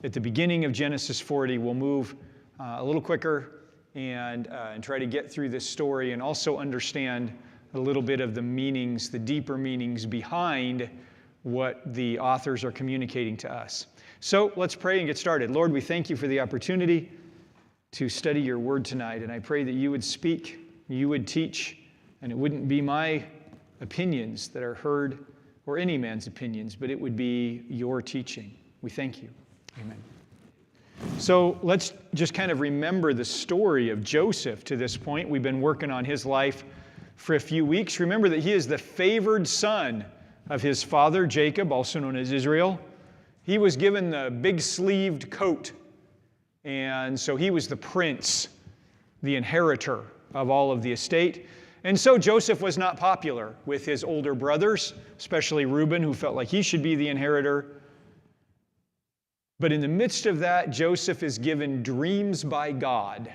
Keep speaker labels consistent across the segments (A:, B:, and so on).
A: at the beginning of Genesis 40. We'll move a little quicker and try to get through this story and also understand a little bit of the meanings, the deeper meanings behind what the authors are communicating to us. So let's pray and get started. Lord, we thank you for the opportunity to study your word tonight, and I pray that you would speak, you would teach, and it wouldn't be my opinions that are heard or any man's opinions, but it would be your teaching. We thank you. Amen. So let's just kind of remember the story of Joseph to this point. We've been working on his life for a few weeks. Remember that he is the favored son of his father, Jacob, also known as Israel. He was given the big-sleeved coat, and so he was the prince, the inheritor of all of the estate. And so Joseph was not popular with his older brothers, especially Reuben, who felt like he should be the inheritor. But in the midst of that, Joseph is given dreams by God.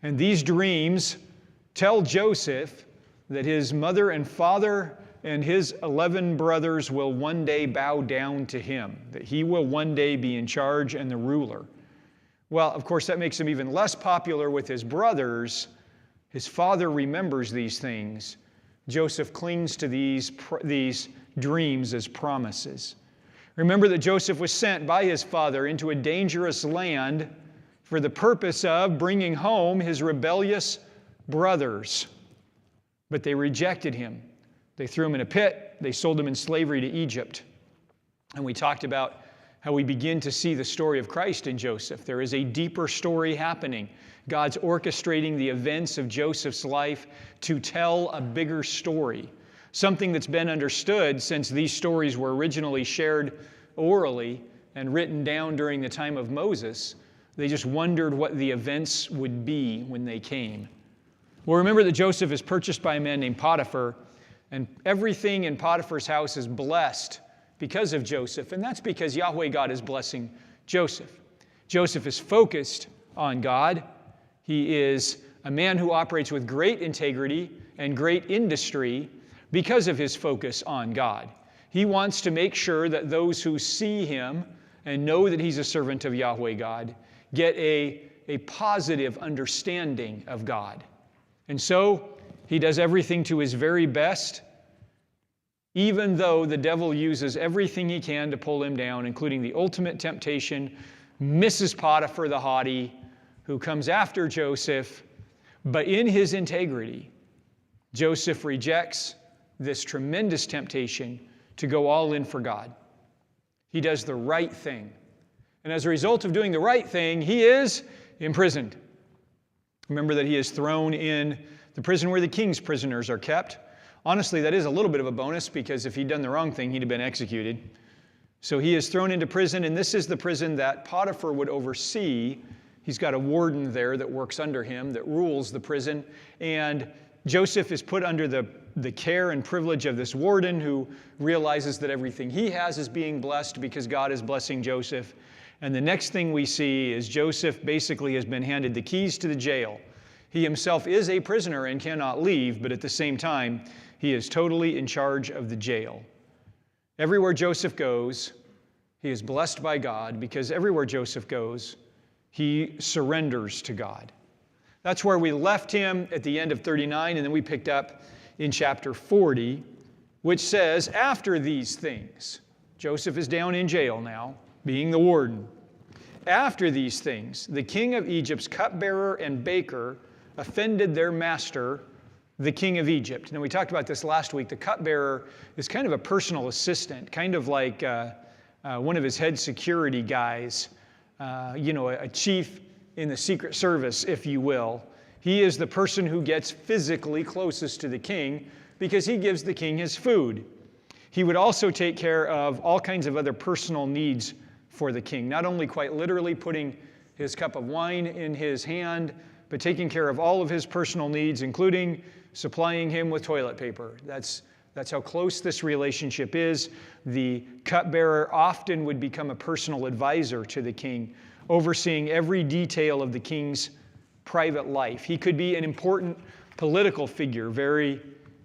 A: And these dreams tell Joseph that his mother and father and his 11 brothers will one day bow down to him, that he will one day be in charge and the ruler. Well, of course, that makes him even less popular with his brothers. His father remembers these things. Joseph clings to these dreams as promises. Remember that Joseph was sent by his father into a dangerous land for the purpose of bringing home his rebellious brothers. But they rejected him. They threw him in a pit. They sold him in slavery to Egypt. And we talked about how we begin to see the story of Christ in Joseph. There is a deeper story happening. God's orchestrating the events of Joseph's life to tell a bigger story, something that's been understood since these stories were originally shared orally and written down during the time of Moses. They just wondered what the events would be when they came. Well, remember that Joseph is purchased by a man named Potiphar, and everything in Potiphar's house is blessed because of Joseph, and that's because Yahweh God is blessing Joseph. Joseph is focused on God. He is a man who operates with great integrity and great industry because of his focus on God. He wants to make sure that those who see him and know that he's a servant of Yahweh God get a positive understanding of God. And so he does everything to his very best, even though the devil uses everything he can to pull him down, including the ultimate temptation, Mrs. Potiphar the haughty, who comes after Joseph. But in his integrity, Joseph rejects this tremendous temptation to go all in for God. He does the right thing. And as a result of doing the right thing, he is imprisoned. Remember that he is thrown in the prison where the king's prisoners are kept. Honestly, that is a little bit of a bonus, because if he'd done the wrong thing, he'd have been executed. So he is thrown into prison, and this is the prison that Potiphar would oversee. He's got a warden there that works under him, that rules the prison. And Joseph is put under the care and privilege of this warden, who realizes that everything he has is being blessed because God is blessing Joseph. And the next thing we see is Joseph basically has been handed the keys to the jail. He himself is a prisoner and cannot leave, but at the same time, he is totally in charge of the jail. Everywhere Joseph goes, he is blessed by God, because everywhere Joseph goes, he surrenders to God. That's where we left him at the end of 39, and then we picked up in chapter 40, which says, after these things, Joseph is down in jail now, being the warden. After these things, the king of Egypt's cupbearer and baker offended their master, the king of Egypt. Now, we talked about this last week. The cupbearer is kind of a personal assistant, kind of like one of his head security guys, a chief in the Secret Service, if you will. He is the person who gets physically closest to the king because he gives the king his food. He would also take care of all kinds of other personal needs for the king, not only quite literally putting his cup of wine in his hand, but taking care of all of his personal needs, including supplying him with toilet paper. That's how close this relationship is. The cupbearer often would become a personal advisor to the king, overseeing every detail of the king's private life. He could be an important political figure, very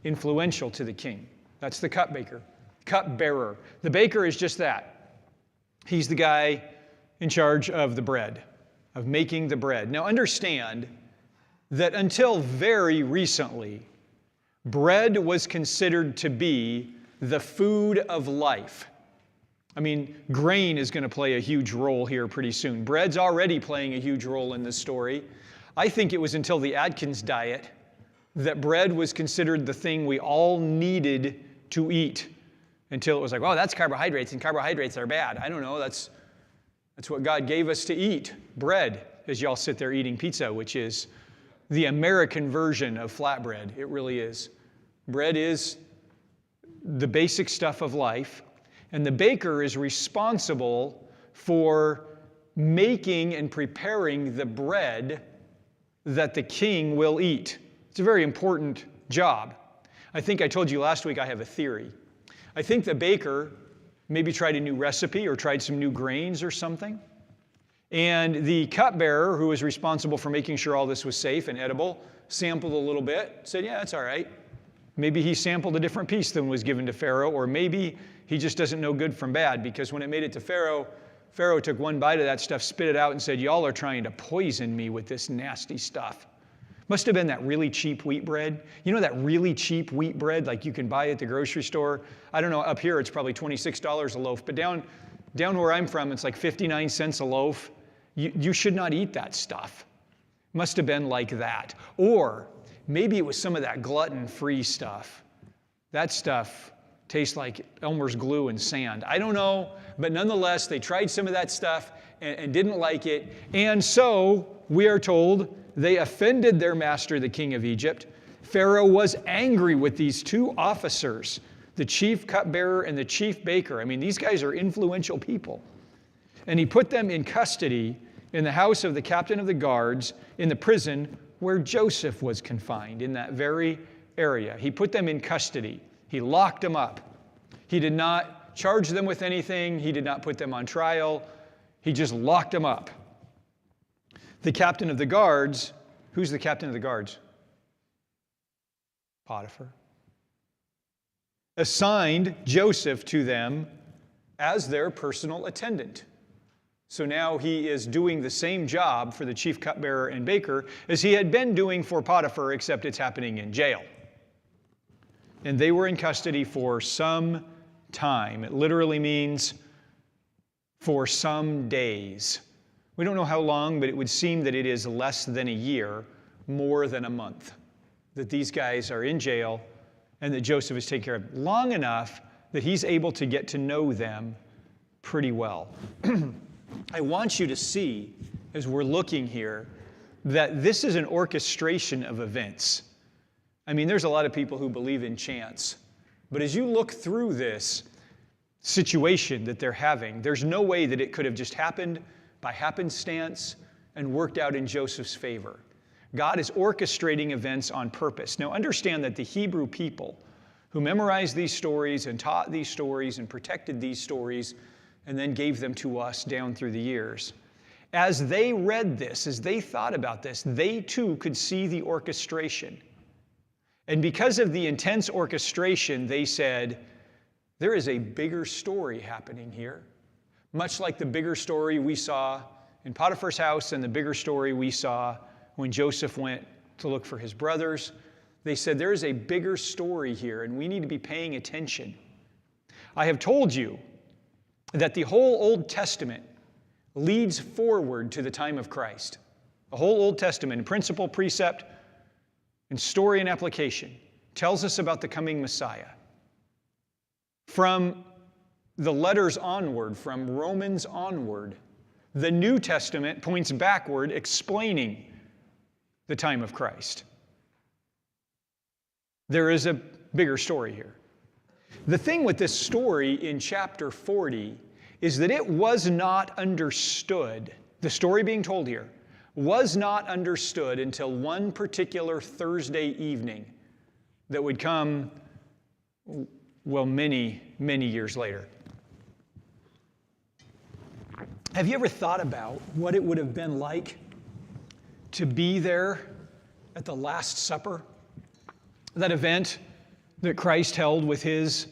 A: influential to the king. That's the cupbearer. The baker is just that. He's the guy in charge of the bread, of making the bread. Now understand that until very recently, bread was considered to be the food of life. I mean, grain is going to play a huge role here pretty soon. Bread's already playing a huge role in this story. I think it was until the Atkins diet that bread was considered the thing we all needed to eat, until it was like, oh, that's carbohydrates, and carbohydrates are bad. I don't know, that's what God gave us to eat, bread, as y'all sit there eating pizza, which is the American version of flatbread. It really is. Bread is the basic stuff of life, and the baker is responsible for making and preparing the bread that the king will eat. It's a very important job. I think I told you last week I have a theory. I think the baker maybe tried a new recipe or tried some new grains or something. And the cupbearer, who was responsible for making sure all this was safe and edible, sampled a little bit, said, yeah, it's all right. Maybe he sampled a different piece than was given to Pharaoh, or maybe he just doesn't know good from bad, because when it made it to Pharaoh, Pharaoh took one bite of that stuff, spit it out, and said, y'all are trying to poison me with this nasty stuff. Must have been that really cheap wheat bread. You know that really cheap wheat bread like you can buy at the grocery store? I don't know, up here it's probably $26 a loaf, but down where I'm from it's like 59 cents a loaf. You should not eat that stuff. Must have been like that. Or maybe it was some of that gluten-free stuff. That stuff tastes like Elmer's glue and sand. I don't know, but nonetheless, they tried some of that stuff and didn't like it. And so, we are told, they offended their master, the king of Egypt. Pharaoh was angry with these two officers, the chief cupbearer and the chief baker. I mean, these guys are influential people. And he put them in custody in the house of the captain of the guards in the prison where Joseph was confined, in that very area. He put them in custody. He locked them up. He did not charge them with anything. He did not put them on trial. He just locked them up. The captain of the guards, who's the captain of the guards? Potiphar. Assigned Joseph to them as their personal attendant. So now he is doing the same job for the chief cupbearer and baker as he had been doing for Potiphar, except it's happening in jail. And they were in custody for some time. It literally means for some days. We don't know how long, but it would seem that it is less than a year, more than a month, that these guys are in jail and that Joseph is taken care of. Long enough that he's able to get to know them pretty well. I want you to see, as we're looking here, that this is an orchestration of events. I mean, there's a lot of people who believe in chance. But as you look through this situation that they're having, there's no way that it could have just happened by happenstance and worked out in Joseph's favor. God is orchestrating events on purpose. Now understand that the Hebrew people who memorized these stories and taught these stories and protected these stories and then gave them to us down through the years, as they read this, as they thought about this, they too could see the orchestration. And because of the intense orchestration, they said, there is a bigger story happening here. Much like the bigger story we saw in Potiphar's house and the bigger story we saw when Joseph went to look for his brothers. They said there is a bigger story here and we need to be paying attention. I have told you that the whole Old Testament leads forward to the time of Christ. The whole Old Testament, in principle, precept, and story and application, tells us about the coming Messiah. From the letters onward, from Romans onward, the New Testament points backward, explaining the time of Christ. There is a bigger story here. The thing with this story in chapter 40 is that it was not understood, the story being told here, was not understood until one particular Thursday evening that would come, well, many, many years later. Have you ever thought about what it would have been like to be there at the Last Supper? That event that Christ held with his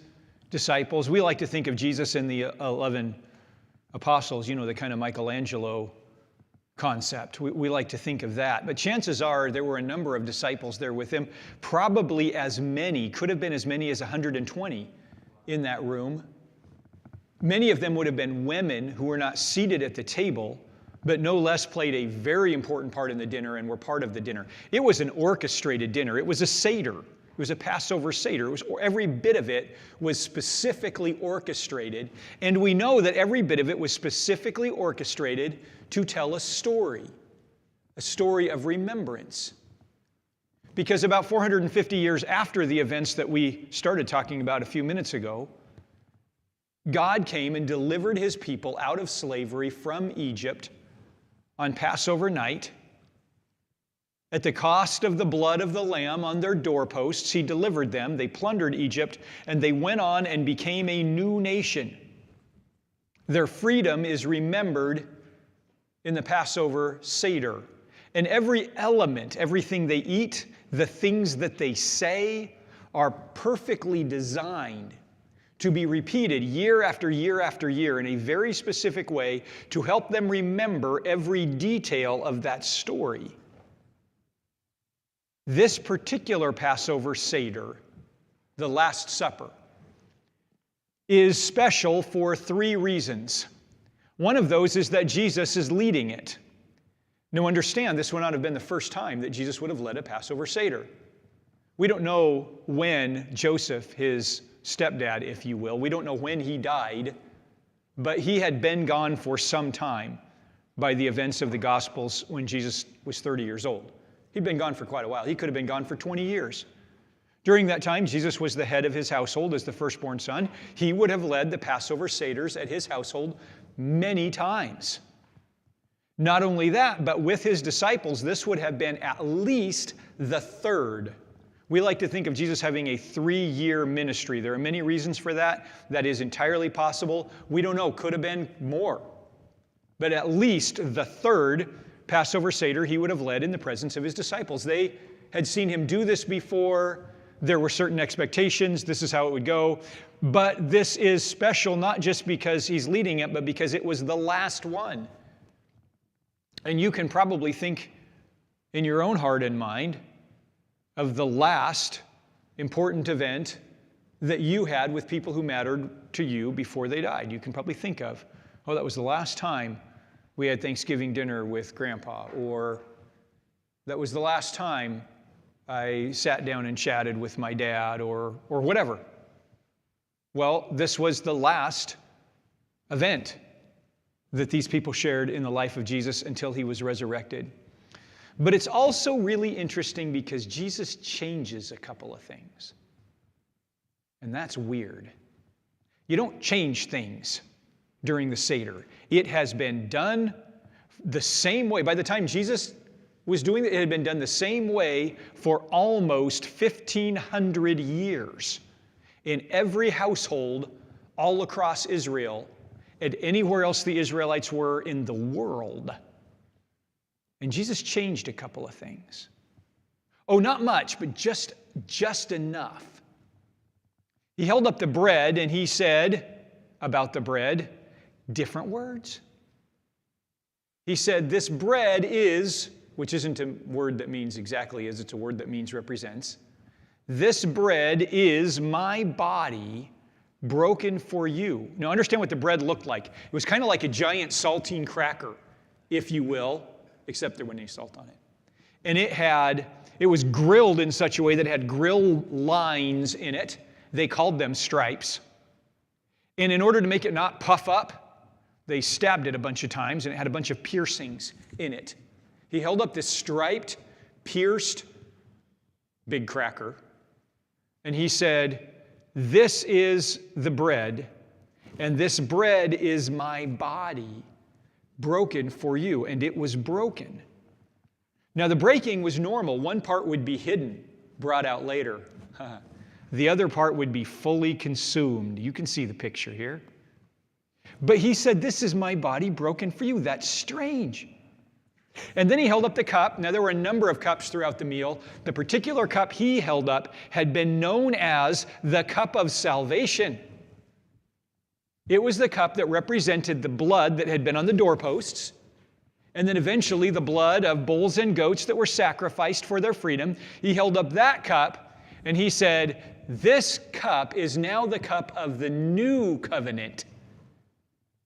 A: disciples. We like to think of Jesus and the 11 apostles, the kind of Michelangelo concept. We like to think of that. But chances are there were a number of disciples there with him, probably as many, could have been as many as 120 in that room. Many of them would have been women who were not seated at the table, but no less played a very important part in the dinner and were part of the dinner. It was an orchestrated dinner. It was a Seder. It was a Passover Seder. Every bit of it was specifically orchestrated, and we know that every bit of it was specifically orchestrated to tell a story of remembrance. Because about 450 years after the events that we started talking about a few minutes ago, God came and delivered his people out of slavery from Egypt on Passover night. At the cost of the blood of the Lamb on their doorposts, he delivered them. They plundered Egypt, and they went on and became a new nation. Their freedom is remembered in the Passover Seder. And every element, everything they eat, the things that they say, are perfectly designed to be repeated year after year after year in a very specific way to help them remember every detail of that story. This particular Passover Seder, the Last Supper, is special for 3 reasons. One of those is that Jesus is leading it. Now understand, this would not have been the first time that Jesus would have led a Passover Seder. We don't know when Joseph, his stepdad, if you will, we don't know when he died, but he had been gone for some time by the events of the Gospels when Jesus was 30 years old. He'd been gone for quite a while. He could have been gone for 20 years. During that time, Jesus was the head of his household as the firstborn son. He would have led the Passover Seders at his household many times. Not only that, but with his disciples, this would have been at least the 3rd. We like to think of Jesus having a 3-year ministry. There are many reasons for that. That is entirely possible. We don't know. Could have been more. But at least the 3rd Passover Seder he would have led in the presence of his disciples. They had seen him do this before. There were certain expectations. This is how it would go. But this is special not just because he's leading it, but because it was the last one. And you can probably think in your own heart and mind of the last important event that you had with people who mattered to you before they died. You can probably think of, oh, that was the last time we had Thanksgiving dinner with Grandpa, or that was the last time I sat down and chatted with my dad, or whatever. Well, this was the last event that these people shared in the life of Jesus until he was resurrected. But it's also really interesting because Jesus changes a couple of things. And that's weird. You don't change things during the Seder. It has been done the same way. By the time Jesus was doing it, it had been done the same way for almost 1,500 years in every household all across Israel and anywhere else the Israelites were in the world. And Jesus changed a couple of things. Oh, not much, but just enough. He held up the bread and he said about the bread, different words. He said, this bread is, which isn't a word that means exactly as, it's a word that means represents. This bread is my body broken for you. Now understand what the bread looked like. It was kind of like a giant saltine cracker, if you will, except there wasn't any salt on it. And it was grilled in such a way that it had grill lines in it. They called them stripes. And in order to make it not puff up, they stabbed it a bunch of times, and it had a bunch of piercings in it. He held up this striped, pierced, big cracker, and he said, this is the bread, and this bread is my body, broken for you. And it was broken. Now, the breaking was normal. One part would be hidden, brought out later. The other part would be fully consumed. You can see the picture here. But he said, this is my body broken for you. That's strange. And then he held up the cup. Now, there were a number of cups throughout the meal. The particular cup he held up had been known as the cup of salvation. It was the cup that represented the blood that had been on the doorposts, and then eventually the blood of bulls and goats that were sacrificed for their freedom. He held up that cup and he said, "This cup is now the cup of the new covenant,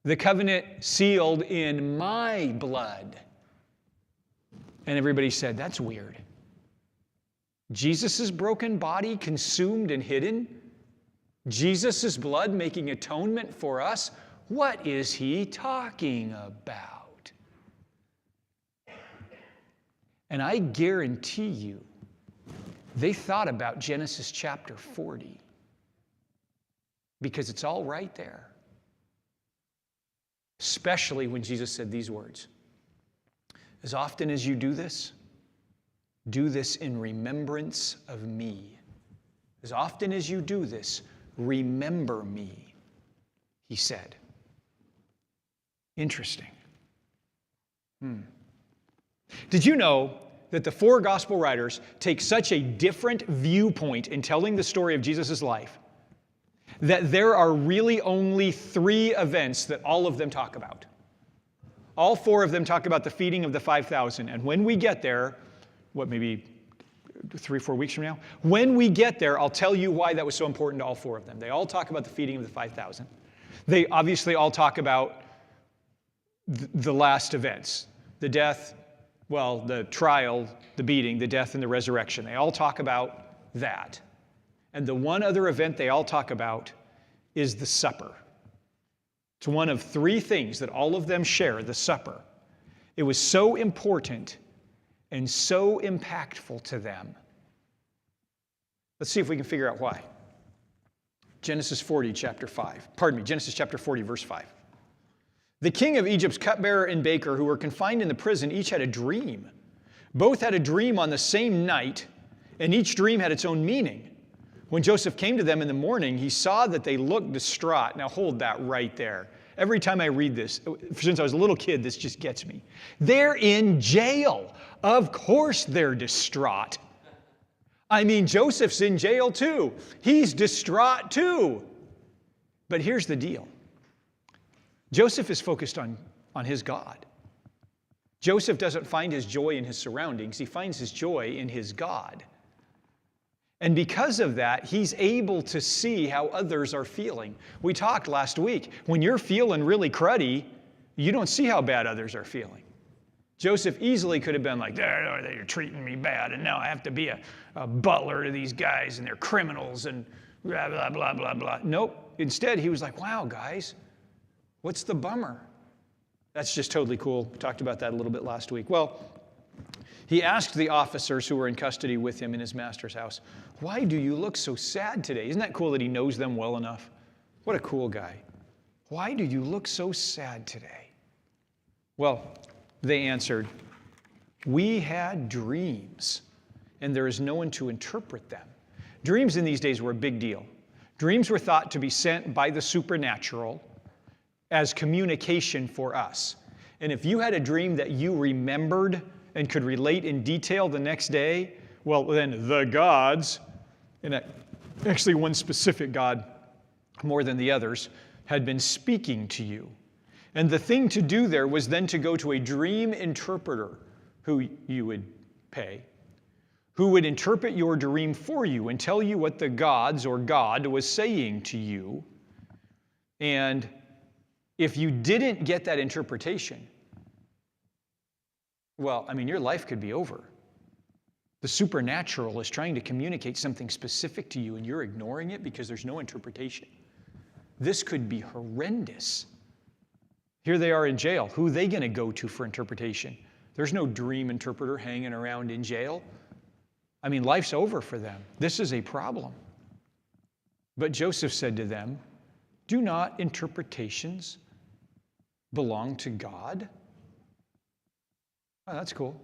A: the covenant sealed in my blood." And everybody said, "That's weird. Jesus' broken body consumed and hidden? Jesus' blood making atonement for us? What is he talking about?" And I guarantee you, they thought about Genesis chapter 40, because it's all right there. Especially when Jesus said these words, "As often as you do this in remembrance of me. As often as you do this, remember me," he said. Interesting. Did you know that the four gospel writers take such a different viewpoint in telling the story of Jesus' life that there are really only 3 events that all of them talk about? All 4 of them talk about the feeding of the 5,000. And when we get there, maybe 3 or 4 weeks from now? When we get there, I'll tell you why that was so important to all 4 of them. They all talk about the feeding of the 5,000. They obviously all talk about the last events, the death, the trial, the beating, the death, and the resurrection. They all talk about that. And the one other event they all talk about is the supper. It's one of 3 things that all of them share, the supper. It was so important and so impactful to them. Let's see if we can figure out why. Genesis chapter 40, verse 5. "The king of Egypt's cupbearer and baker, who were confined in the prison, each had a dream. Both had a dream on the same night, and each dream had its own meaning. When Joseph came to them in the morning, he saw that they looked distraught." Now hold that right there. Every time I read this, since I was a little kid, this just gets me. They're in jail. Of course they're distraught. I mean, Joseph's in jail too. He's distraught too. But here's the deal. Joseph is focused on his God. Joseph doesn't find his joy in his surroundings. He finds his joy in his God. And because of that, he's able to see how others are feeling. We talked last week. When you're feeling really cruddy, you don't see how bad others are feeling. Joseph easily could have been like, "You're treating me bad, and now I have to be a butler to these guys, and they're criminals, and blah, blah, blah, blah, blah." Nope. Instead, he was like, "Wow, guys, what's the bummer?" That's just totally cool. We talked about that a little bit last week. Well, he asked the officers who were in custody with him in his master's house, "Why do you look so sad today?" Isn't that cool that he knows them well enough? What a cool guy. "Why do you look so sad today?" Well, they answered, "We had dreams, and there is no one to interpret them." Dreams in these days were a big deal. Dreams were thought to be sent by the supernatural as communication for us. And if you had a dream that you remembered and could relate in detail the next day, well, then the gods, and actually one specific god more than the others, had been speaking to you. And the thing to do there was then to go to a dream interpreter who you would pay, who would interpret your dream for you and tell you what the gods or God was saying to you. And if you didn't get that interpretation, well, I mean, your life could be over. The supernatural is trying to communicate something specific to you, and you're ignoring it because there's no interpretation. This could be horrendous. Here they are in jail. Who are they going to go to for interpretation? There's no dream interpreter hanging around in jail. I mean, life's over for them. This is a problem. But Joseph said to them, "Do not interpretations belong to God?" Oh, that's cool.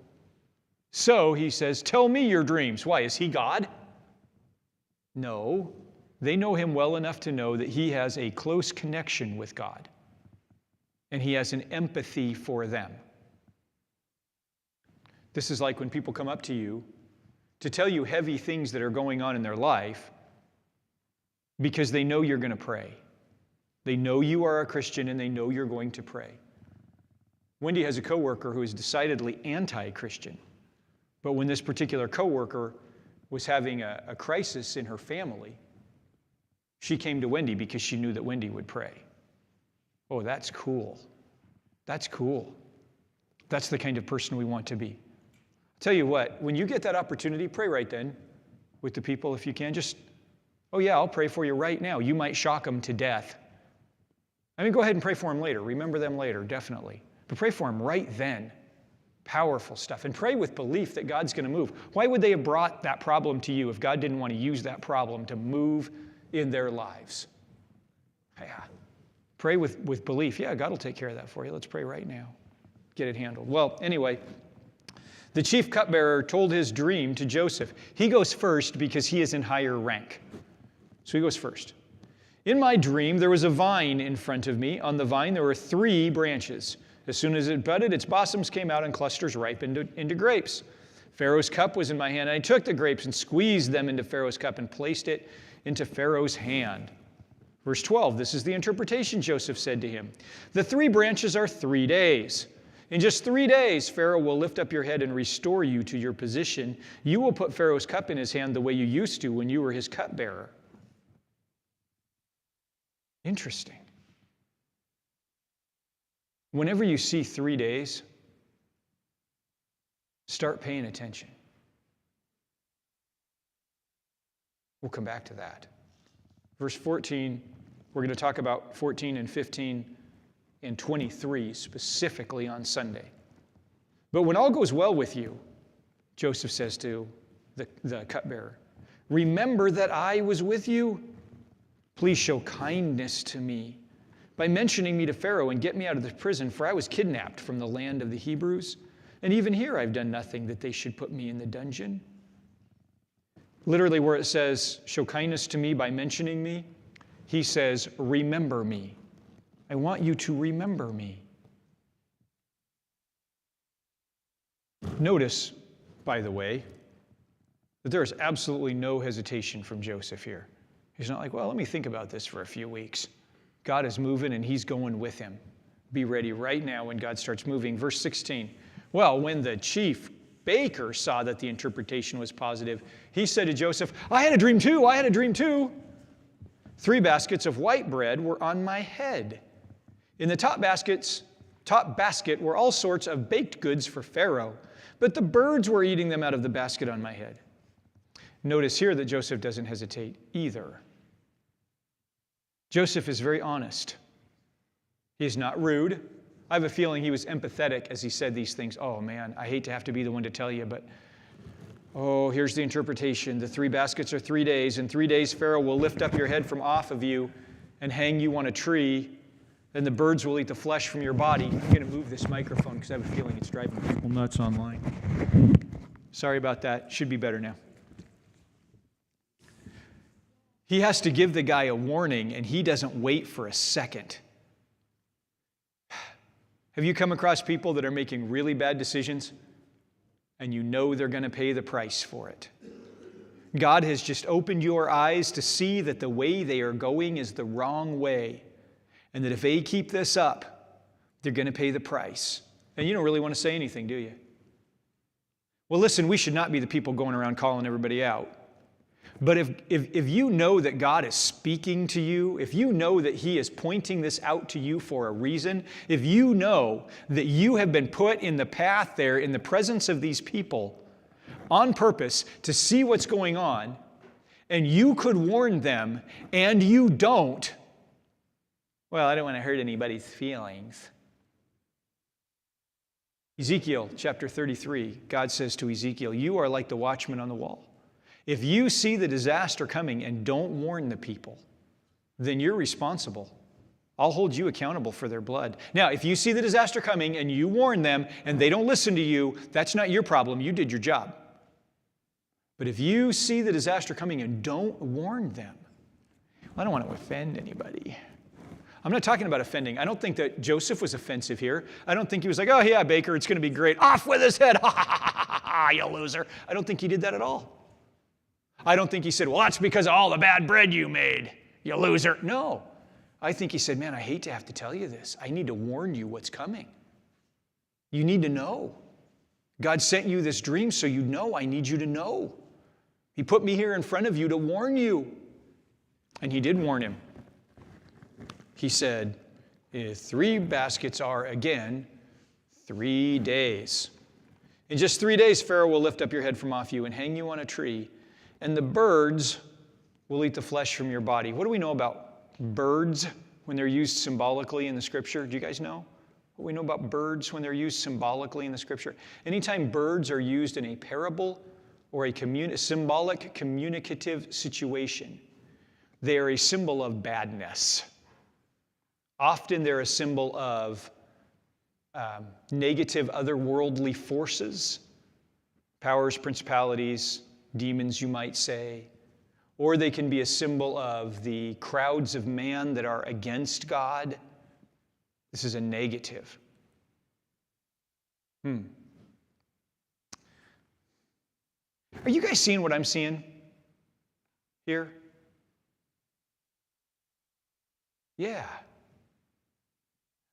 A: So he says, "Tell me your dreams." Why, is he God? No. They know him well enough to know that he has a close connection with God. And he has an empathy for them. This is like when people come up to you to tell you heavy things that are going on in their life because they know you're going to pray. They know you are a Christian and they know you're going to pray. Wendy has a coworker who is decidedly anti-Christian. But when this particular coworker was having a crisis in her family, she came to Wendy because she knew that Wendy would pray. Oh, that's cool. That's cool. That's the kind of person we want to be. I'll tell you what, when you get that opportunity, pray right then with the people if you can. Just, oh yeah, I'll pray for you right now. You might shock them to death. I mean, go ahead and pray for them later. Remember them later, definitely. But pray for them right then. Powerful stuff. And pray with belief that God's going to move. Why would they have brought that problem to you if God didn't want to use that problem to move in their lives? Yeah. Pray with belief. Yeah, God will take care of that for you. Let's pray right now. Get it handled. Well, anyway, the chief cupbearer told his dream to Joseph. He goes first because he is in higher rank. So he goes first. In my dream, there was a vine in front of me. On the vine, there were 3 branches. As soon as it budded, its blossoms came out and clusters ripened into grapes. Pharaoh's cup was in my hand, and I took the grapes and squeezed them into Pharaoh's cup and placed it into Pharaoh's hand. Verse 12, this is the interpretation Joseph said to him. The 3 branches are 3 days. In just 3 days, Pharaoh will lift up your head and restore you to your position. You will put Pharaoh's cup in his hand the way you used to when you were his cupbearer. Interesting. Whenever you see 3 days, start paying attention. We'll come back to that. Verse 14, we're going to talk about 14 and 15 and 23 specifically on Sunday. But when all goes well with you, Joseph says to the cupbearer, remember that I was with you. Please show kindness to me by mentioning me to Pharaoh and get me out of the prison, for I was kidnapped from the land of the Hebrews. And even here I've done nothing that they should put me in the dungeon. Literally where it says, show kindness to me by mentioning me, he says, remember me. I want you to remember me. Notice, by the way, that there is absolutely no hesitation from Joseph here. He's not like, well, let me think about this for a few weeks. God is moving and he's going with him. Be ready right now when God starts moving. Verse 16. Well, when the chief baker saw that the interpretation was positive, he said to Joseph, I had a dream too. I had a dream too. 3 baskets of white bread were on my head. In the top basket were all sorts of baked goods for Pharaoh, but the birds were eating them out of the basket on my head. Notice here that Joseph doesn't hesitate either. Joseph is very honest. He's not rude. I have a feeling he was empathetic as he said these things. Oh man, I hate to have to be the one to tell you, but here's the interpretation. The 3 baskets are 3 days. In 3 days, Pharaoh will lift up your head from off of you and hang you on a tree. Then the birds will eat the flesh from your body. I'm going to move this microphone because I have a feeling it's driving people nuts online. Sorry about that. Should be better now. He has to give the guy a warning, and he doesn't wait for a second. Have you come across people that are making really bad decisions, and you know they're going to pay the price for it? God has just opened your eyes to see that the way they are going is the wrong way, and that if they keep this up, they're going to pay the price. And you don't really want to say anything, do you? Well, listen, we should not be the people going around calling everybody out. But if you know that God is speaking to you, if you know that He is pointing this out to you for a reason, if you know that you have been put in the path there in the presence of these people on purpose to see what's going on, and you could warn them, and you don't, well, I don't want to hurt anybody's feelings. Ezekiel chapter 33, God says to Ezekiel, you are like the watchman on the wall. If you see the disaster coming and don't warn the people, then you're responsible. I'll hold you accountable for their blood. Now, if you see the disaster coming and you warn them and they don't listen to you, that's not your problem. You did your job. But if you see the disaster coming and don't warn them, I don't want to offend anybody. I'm not talking about offending. I don't think that Joseph was offensive here. I don't think he was like, oh yeah, Baker, it's going to be great. Off with his head. Ha ha ha ha ha, you loser. I don't think he did that at all. I don't think he said, well, that's because of all the bad bread you made, you loser. No. I think he said, man, I hate to have to tell you this. I need to warn you what's coming. You need to know. God sent you this dream so you know. I need you to know. He put me here in front of you to warn you. And he did warn him. He said, 3 baskets are, again, 3 days. In just 3 days, Pharaoh will lift up your head from off you and hang you on a tree, and the birds will eat the flesh from your body. What do we know about birds when they're used symbolically in the Scripture? Do you guys know what we know about birds when they're used symbolically in the Scripture? Anytime birds are used in a parable or a symbolic communicative situation, they are a symbol of badness. Often they're a symbol of negative otherworldly forces, powers, principalities, demons, you might say. Or they can be a symbol of the crowds of man that are against God. This is a negative. Are you guys seeing what I'm seeing here? Yeah.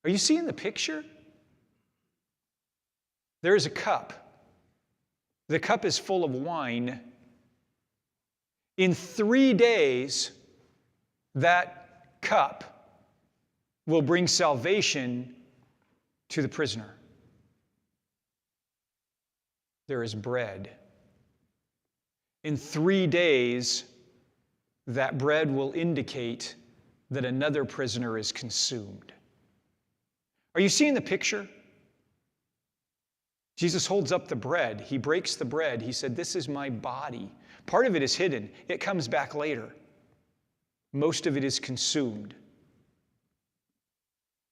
A: Are you seeing the picture? There is a cup. The cup is full of wine. In 3 days, that cup will bring salvation to the prisoner. There is bread. In 3 days, that bread will indicate that another prisoner is consumed. Are you seeing the picture? Jesus holds up the bread. He breaks the bread. He said, "This is my body." Part of it is hidden. It comes back later. Most of it is consumed.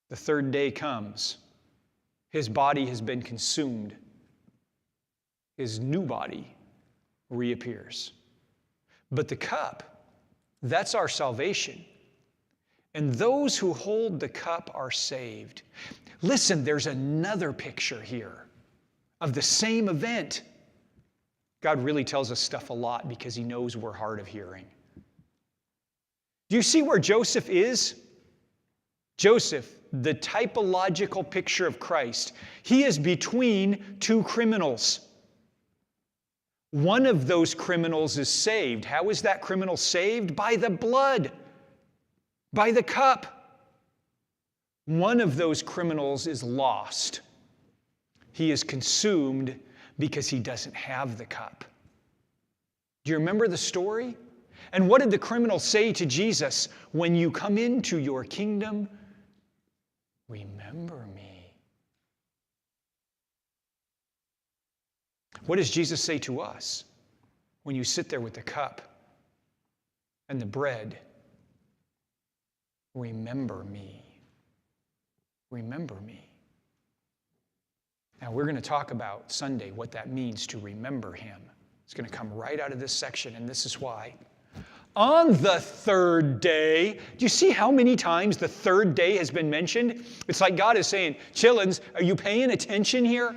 A: The 3rd day comes. His body has been consumed. His new body reappears. But the cup, that's our salvation. And those who hold the cup are saved. Listen, there's another picture here of the same event. God really tells us stuff a lot because he knows we're hard of hearing. Do you see where Joseph is? Joseph, the typological picture of Christ. He is between 2 criminals. One of those criminals is saved. How is that criminal saved? By the blood, by the cup. One of those criminals is lost. He is consumed because he doesn't have the cup. Do you remember the story? And what did the criminal say to Jesus? When you come into your kingdom, remember me. What does Jesus say to us when you sit there with the cup and the bread? Remember me. Remember me. Now, we're going to talk about Sunday what that means to remember him. It's going to come right out of this section, and this is why. On the 3rd day, do you see how many times the 3rd day has been mentioned? It's like God is saying, Chillins, are you paying attention here?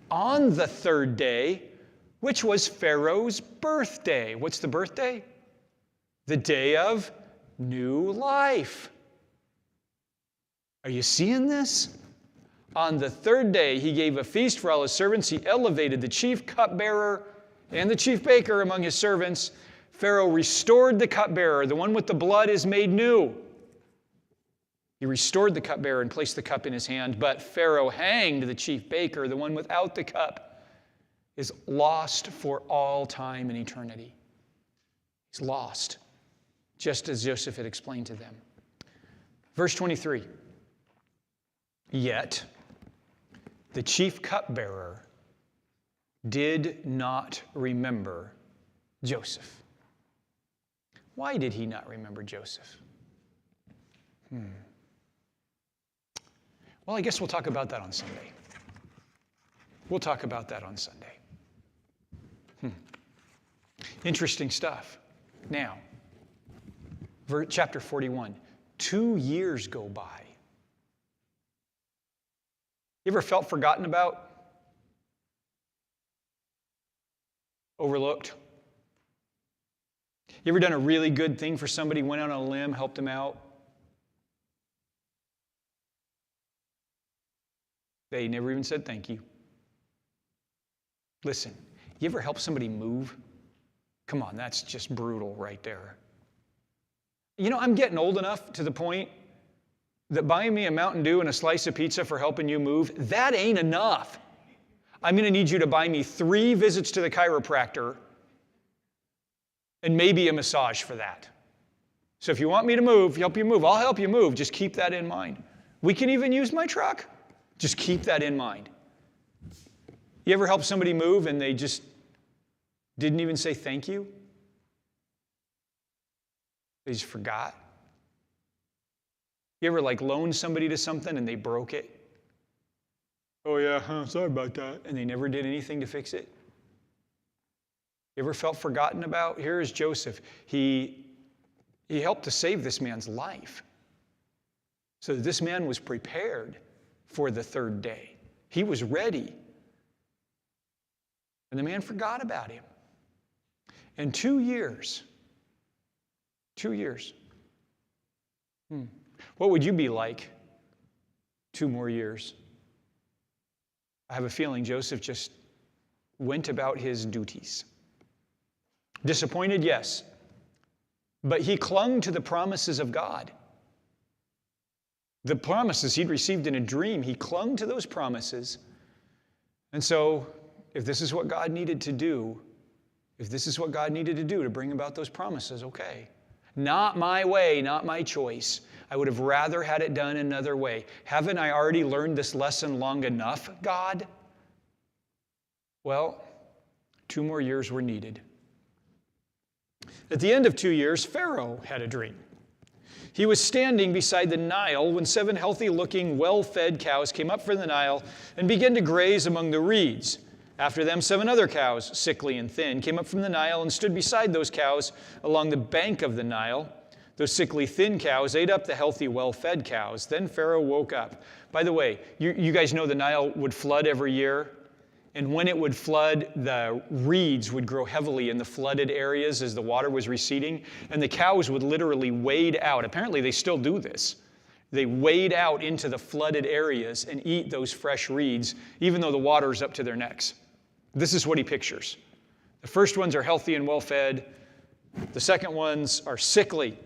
A: On the 3rd day, which was Pharaoh's birthday. What's the birthday? The day of new life. Are you seeing this? On the 3rd day, he gave a feast for all his servants. He elevated the chief cupbearer and the chief baker among his servants. Pharaoh restored the cupbearer. The one with the blood is made new. He restored the cupbearer and placed the cup in his hand. But Pharaoh hanged the chief baker. The one without the cup is lost for all time and eternity. He's lost, just as Joseph had explained to them. Verse 23. Yet the chief cupbearer did not remember Joseph. Why did he not remember Joseph? Well, I guess we'll talk about that on Sunday. We'll talk about that on Sunday. Interesting stuff. Now, chapter 41. 2 years go by. You ever felt forgotten about? Overlooked? You ever done a really good thing for somebody, went out on a limb, helped them out, They never even said thank you. Listen, you ever help somebody move? Come on, that's just brutal right there. You know, I'm getting old enough to the point that buying me a Mountain Dew and a slice of pizza for helping you move, that ain't enough. I'm going to need you to buy me 3 visits to the chiropractor and maybe a massage for that. So if you want me to move, help you move, I'll help you move. Just keep that in mind. We can even use my truck. Just keep that in mind. You ever help somebody move and they just didn't even say thank you? They just forgot? You ever loan somebody to something and they broke it? Oh yeah, sorry about that. And they never did anything to fix it? You ever felt forgotten about? Here is Joseph. He helped to save this man's life. So that this man was prepared for the 3rd day. He was ready. And the man forgot about him. And 2 years. 2 years. What would you be like 2 more years? I have a feeling Joseph just went about his duties. Disappointed, yes. But he clung to the promises of God. The promises he'd received in a dream, he clung to those promises. And so, if this is what God needed to do, to bring about those promises, okay. Not my way, not my choice. I would have rather had it done another way. Haven't I already learned this lesson long enough, God? Well, 2 more years were needed. At the end of 2 years, Pharaoh had a dream. He was standing beside the Nile when 7 healthy-looking, well-fed cows came up from the Nile and began to graze among the reeds. After them, 7 other cows, sickly and thin, came up from the Nile and stood beside those cows along the bank of the Nile. Those sickly, thin cows ate up the healthy, well-fed cows. Then Pharaoh woke up. By the way, you guys know the Nile would flood every year. And when it would flood, the reeds would grow heavily in the flooded areas as the water was receding. And the cows would literally wade out. Apparently, they still do this. They wade out into the flooded areas and eat those fresh reeds, even though the water's up to their necks. This is what he pictures. The first ones are healthy and well-fed. The second ones are sickly.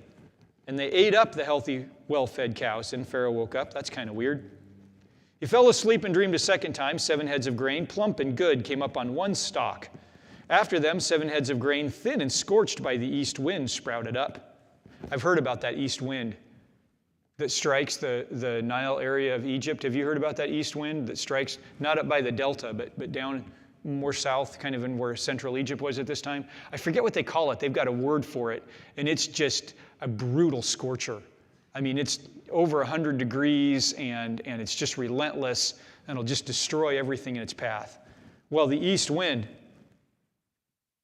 A: And they ate up the healthy, well-fed cows. And Pharaoh woke up. That's kind of weird. He fell asleep and dreamed a second time. 7 heads of grain, plump and good, came up on one stalk. After them, 7 heads of grain, thin and scorched by the east wind, sprouted up. I've heard about that east wind that strikes the Nile area of Egypt. Have you heard about that east wind that strikes not up by the delta, but down more south, kind of in where central Egypt was at this time? I forget what they call it. They've got a word for it, and it's just a brutal scorcher. I mean, it's over 100 degrees, and it's just relentless, and it'll just destroy everything in its path. Well, the east wind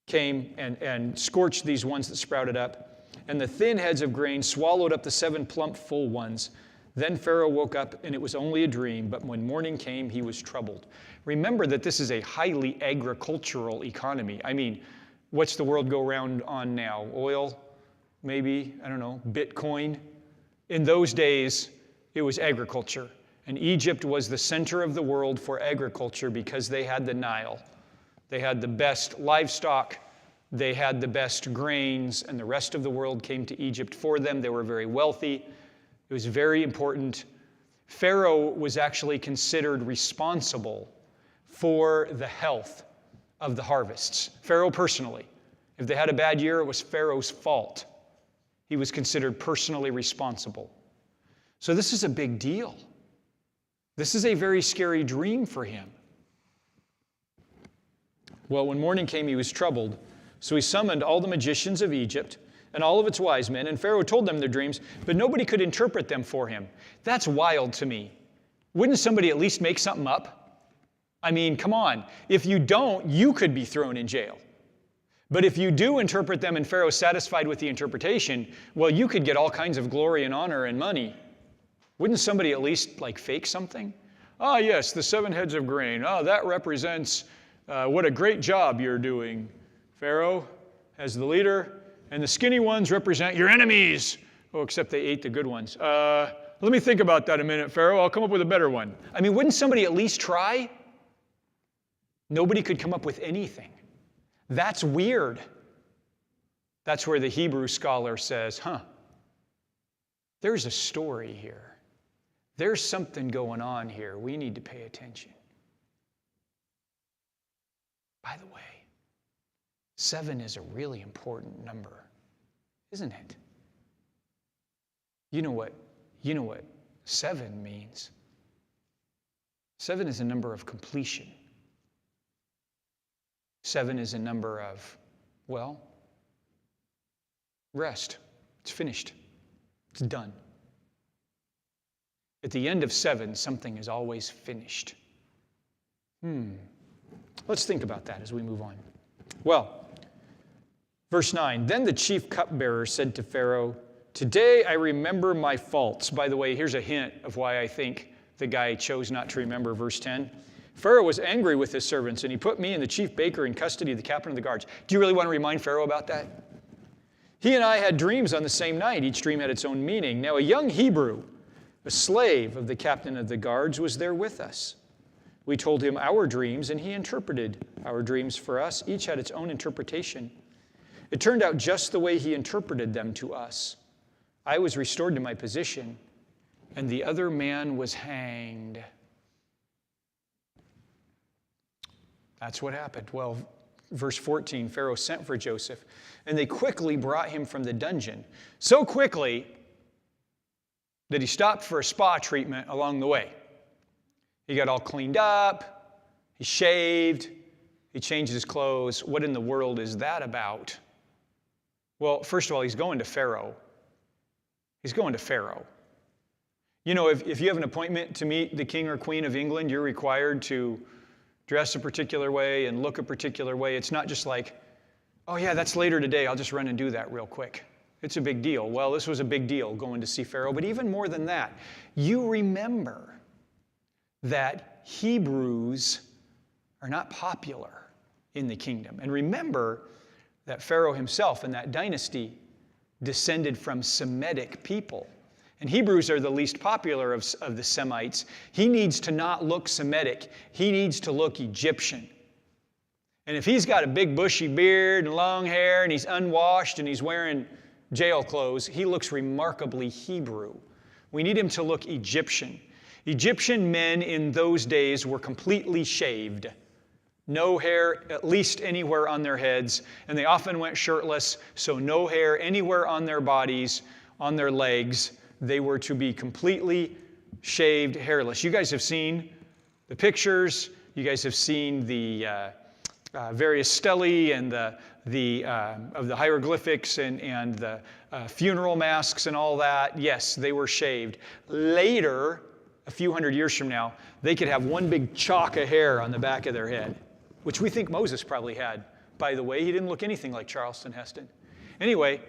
A: came and scorched these ones that sprouted up, and the thin heads of grain swallowed up the 7 plump, full ones. Then Pharaoh woke up, and it was only a dream, but when morning came, he was troubled. Remember that this is a highly agricultural economy. I mean, what's the world go round on now? Oil? Maybe? I don't know. Bitcoin? In those days, it was agriculture. And Egypt was the center of the world for agriculture because they had the Nile. They had the best livestock. They had the best grains, and the rest of the world came to Egypt for them. They were very wealthy. It was very important. Pharaoh was actually considered responsible for the health of the harvests. Pharaoh personally. If they had a bad year, it was Pharaoh's fault. He was considered personally responsible. So this is a big deal. This is a very scary dream for him. Well, when morning came, he was troubled. So he summoned all the magicians of Egypt and all of its wise men, and Pharaoh told them their dreams, but nobody could interpret them for him. That's wild to me. Wouldn't somebody at least make something up? I mean, come on. If you don't, you could be thrown in jail. But if you do interpret them and Pharaoh's satisfied with the interpretation, well, you could get all kinds of glory and honor and money. Wouldn't somebody at least fake something? Ah, yes, the 7 heads of grain. Ah, that represents what a great job you're doing, Pharaoh, as the leader. And the skinny ones represent your enemies. Oh, except they ate the good ones. Let me think about that a minute, Pharaoh. I'll come up with a better one. I mean, wouldn't somebody at least try? Nobody could come up with anything. That's weird. That's where the Hebrew scholar says, there's a story here. There's something going on here. We need to pay attention. By the way, 7 is a really important number, isn't it? You know what 7 means? 7 is a number of completion. 7 is a number of, rest. It's finished. It's done. At the end of 7, something is always finished. Let's think about that as we move on. Well, verse 9, then the chief cupbearer said to Pharaoh, today I remember my faults. By the way, here's a hint of why I think the guy chose not to remember verse 10. Pharaoh was angry with his servants, and he put me and the chief baker in custody of the captain of the guards. Do you really want to remind Pharaoh about that? He and I had dreams on the same night. Each dream had its own meaning. Now a young Hebrew, a slave of the captain of the guards, was there with us. We told him our dreams, and he interpreted our dreams for us. Each had its own interpretation. It turned out just the way he interpreted them to us. I was restored to my position, and the other man was hanged. That's what happened. Well, verse 14, Pharaoh sent for Joseph, and they quickly brought him from the dungeon. So quickly that he stopped for a spa treatment along the way. He got all cleaned up, he shaved, he changed his clothes. What in the world is that about? Well, first of all, he's going to Pharaoh. He's going to Pharaoh. You know, if you have an appointment to meet the king or queen of England, you're required to dress a particular way and look a particular way. It's not just like, oh yeah, that's later today, I'll just run and do that real quick. It's a big deal. Well, this was a big deal going to see Pharaoh, but even more than that, you remember that Hebrews are not popular in the kingdom. And remember that Pharaoh himself and that dynasty descended from Semitic people. And Hebrews are the least popular of the Semites. He needs to not look Semitic. He needs to look Egyptian. And if he's got a big bushy beard and long hair and he's unwashed and he's wearing jail clothes, he looks remarkably Hebrew. We need him to look Egyptian. Egyptian men in those days were completely shaved. No hair, at least anywhere on their heads, and they often went shirtless, so no hair anywhere on their bodies, on their legs. They were to be completely shaved, hairless. You guys have seen the pictures. You guys have seen the various stelae and of the hieroglyphics and the funeral masks and all that. Yes, they were shaved. Later, a few hundred years from now, they could have one big chalk of hair on the back of their head, which we think Moses probably had. By the way, he didn't look anything like Charleston Heston. Anyway,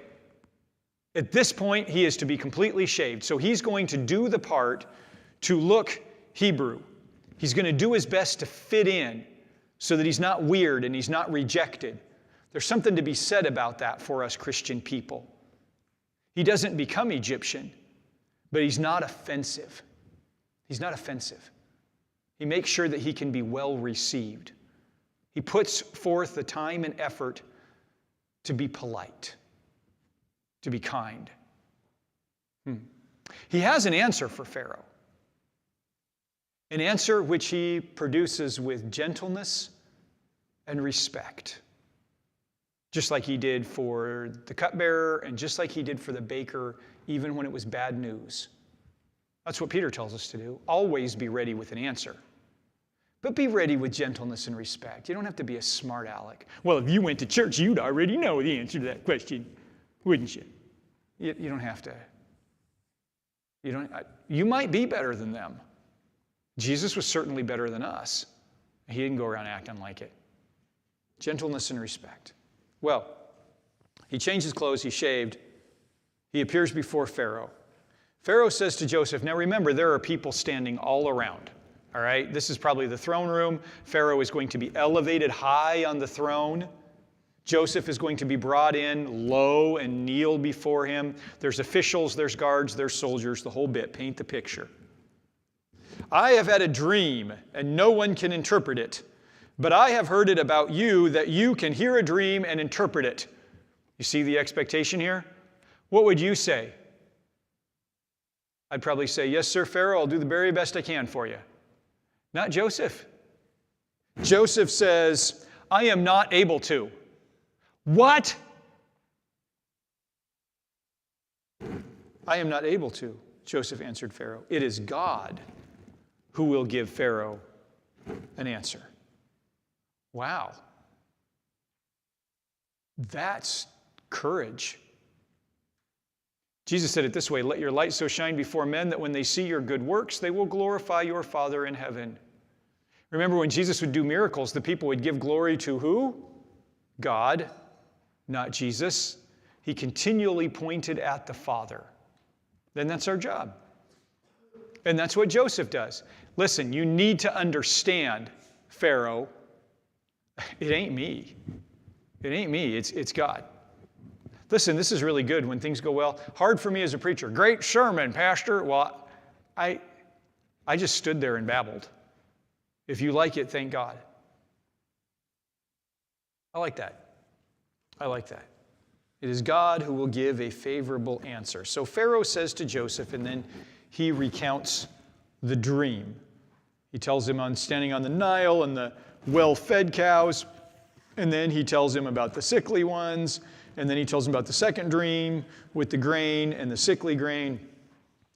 A: at this point, he is to be completely shaved. So he's going to do the part to look Hebrew. He's going to do his best to fit in so that he's not weird and he's not rejected. There's something to be said about that for us Christian people. He doesn't become Egyptian, but he's not offensive. He's not offensive. He makes sure that he can be well received. He puts forth the time and effort to be polite, to be kind. He has an answer for Pharaoh. An answer which he produces with gentleness and respect. Just like he did for the cupbearer and just like he did for the baker, even when it was bad news. That's what Peter tells us to do. Always be ready with an answer. But be ready with gentleness and respect. You don't have to be a smart aleck. Well, if you went to church, you'd already know the answer to that question, wouldn't you? You don't have to. You might be better than them. Jesus was certainly better than us. He didn't go around acting like it. Gentleness and respect. Well, he changed his clothes, he shaved. He appears before Pharaoh. Pharaoh says to Joseph, now remember, there are people standing all around. All right, this is probably the throne room. Pharaoh is going to be elevated high on the throne. Joseph is going to be brought in low and kneel before him. There's officials, there's guards, there's soldiers, the whole bit. Paint the picture. I have had a dream, and no one can interpret it. But I have heard it about you, that you can hear a dream and interpret it. You see the expectation here? What would you say? I'd probably say, yes, sir, Pharaoh, I'll do the very best I can for you. Not Joseph. Joseph says, I am not able to. What? I am not able to, Joseph answered Pharaoh. It is God who will give Pharaoh an answer. Wow. That's courage. Jesus said it this way, let your light so shine before men that when they see your good works, they will glorify your Father in heaven. Remember when Jesus would do miracles, the people would give glory to who? God, not Jesus. He continually pointed at the Father. Then that's our job. And that's what Joseph does. Listen, you need to understand, Pharaoh, it ain't me. It ain't me, it's God. Listen, this is really good when things go well. Hard for me as a preacher. Great sermon, Pastor. Well, I just stood there and babbled. If you like it, thank God. I like that. I like that. It is God who will give a favorable answer. So Pharaoh says to Joseph, and then he recounts the dream. He tells him on standing on the Nile and the well-fed cows, and then he tells him about the sickly ones, and then he tells him about the second dream with the grain and the sickly grain.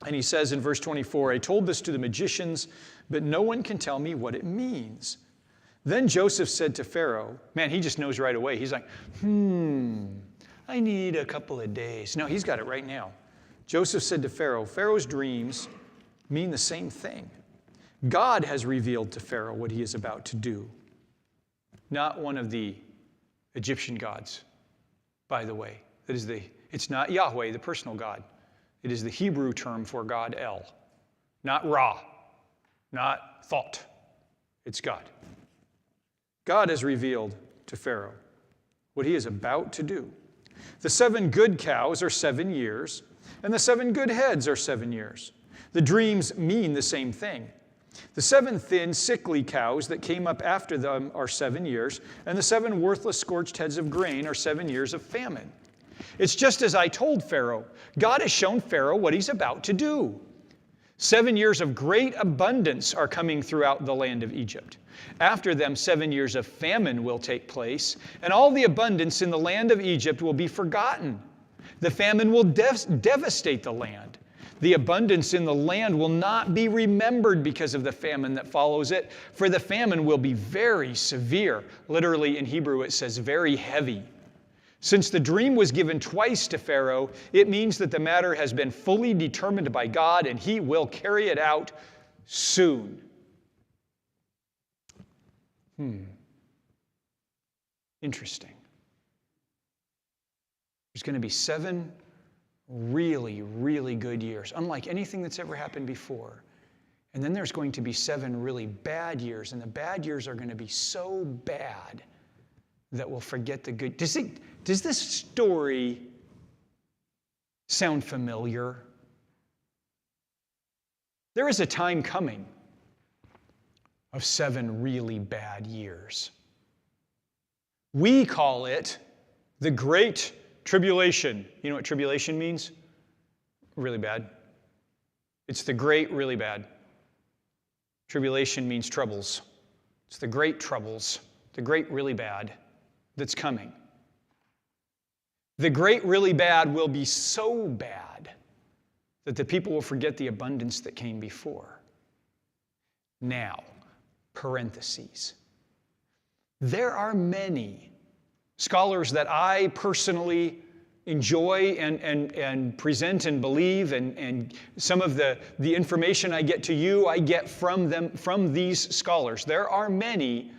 A: And he says in verse 24, I told this to the magicians, but no one can tell me what it means. Then Joseph said to Pharaoh, man, he just knows right away. He's like, I need a couple of days. No, he's got it right now. Joseph said to Pharaoh, Pharaoh's dreams mean the same thing. God has revealed to Pharaoh what he is about to do. Not one of the Egyptian gods, by the way. It's not Yahweh, the personal God. It is the Hebrew term for God, El. Not Ra, not Thought. It's God. God has revealed to Pharaoh what he is about to do. The 7 good cows are 7 years, and the 7 good heads are 7 years. The dreams mean the same thing. The 7 thin, sickly cows that came up after them are 7 years, and the 7 worthless, scorched heads of grain are 7 years of famine. It's just as I told Pharaoh. God has shown Pharaoh what he's about to do. 7 years of great abundance are coming throughout the land of Egypt. After them, 7 years of famine will take place, and all the abundance in the land of Egypt will be forgotten. The famine will devastate the land. The abundance in the land will not be remembered because of the famine that follows it, for the famine will be very severe. Literally in Hebrew it says very heavy. Since the dream was given twice to Pharaoh, it means that the matter has been fully determined by God and he will carry it out soon. Interesting. There's going to be 7 really, really good years, unlike anything that's ever happened before. And then there's going to be 7 really bad years, and the bad years are going to be so bad that we'll forget the good. Does this story sound familiar? There is a time coming of 7 really bad years. We call it the Great Tribulation. You know what tribulation means? Really bad. It's the great, really bad. Tribulation means troubles. It's the great troubles, the great, really bad that's coming. The great, really bad will be so bad that the people will forget the abundance that came before. Now, parentheses. There are many scholars that I personally enjoy and present and believe, and some of the information I get to you, I get from them, from these scholars. There are many